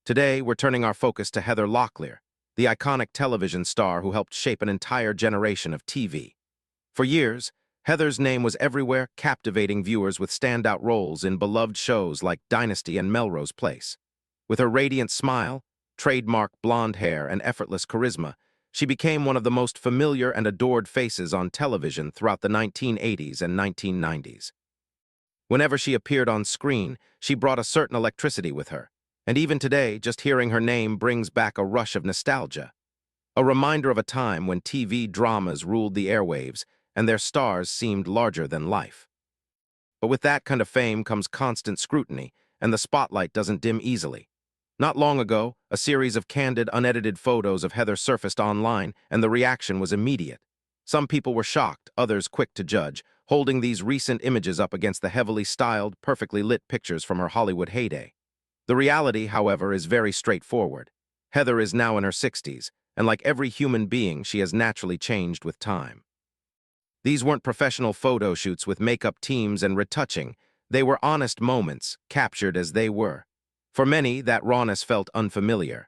Today, we're turning our focus to Heather Locklear, the iconic television star who helped shape an entire generation of TV. For years, Heather's name was everywhere, captivating viewers with standout roles in beloved shows like Dynasty and Melrose Place. With her radiant smile, trademark blonde hair, and effortless charisma, she became one of the most familiar and adored faces on television throughout the 1980s and 1990s. Whenever she appeared on screen, she brought a certain electricity with her, and even today, just hearing her name brings back a rush of nostalgia. A reminder of a time when TV dramas ruled the airwaves and their stars seemed larger than life. But with that kind of fame comes constant scrutiny, and the spotlight doesn't dim easily. Not long ago, a series of candid, unedited photos of Heather surfaced online, and the reaction was immediate. Some people were shocked, others quick to judge, holding these recent images up against the heavily styled, perfectly lit pictures from her Hollywood heyday. The reality, however, is very straightforward. Heather is now in her 60s, and like every human being, she has naturally changed with time. These weren't professional photo shoots with makeup teams and retouching. They were honest moments, captured as they were. For many, that rawness felt unfamiliar.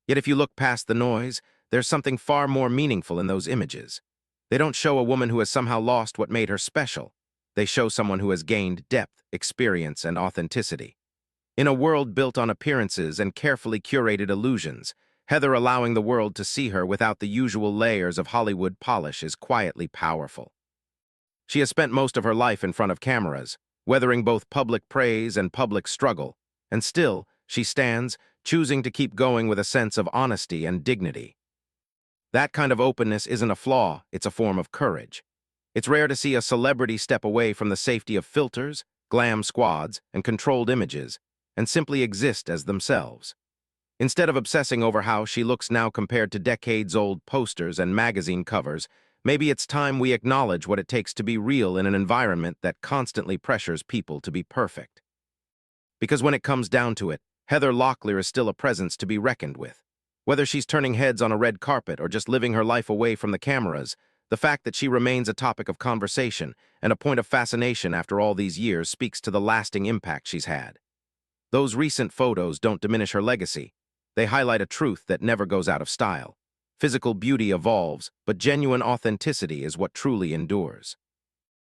Yet if you look past the noise, there's something far more meaningful in those images. They don't show a woman who has somehow lost what made her special. They show someone who has gained depth, experience, and authenticity. In a world built on appearances and carefully curated illusions, Heather allowing the world to see her without the usual layers of Hollywood polish is quietly powerful. She has spent most of her life in front of cameras, weathering both public praise and public struggle, and still, she stands, choosing to keep going with a sense of honesty and dignity. That kind of openness isn't a flaw, it's a form of courage. It's rare to see a celebrity step away from the safety of filters, glam squads, and controlled images, and simply exist as themselves. Instead of obsessing over how she looks now compared to decades-old posters and magazine covers, maybe it's time we acknowledge what it takes to be real in an environment that constantly pressures people to be perfect. Because when it comes down to it, Heather Locklear is still a presence to be reckoned with. Whether she's turning heads on a red carpet or just living her life away from the cameras, the fact that she remains a topic of conversation and a point of fascination after all these years speaks to the lasting impact she's had. Those recent photos don't diminish her legacy. They highlight a truth that never goes out of style. Physical beauty evolves, but genuine authenticity is what truly endures.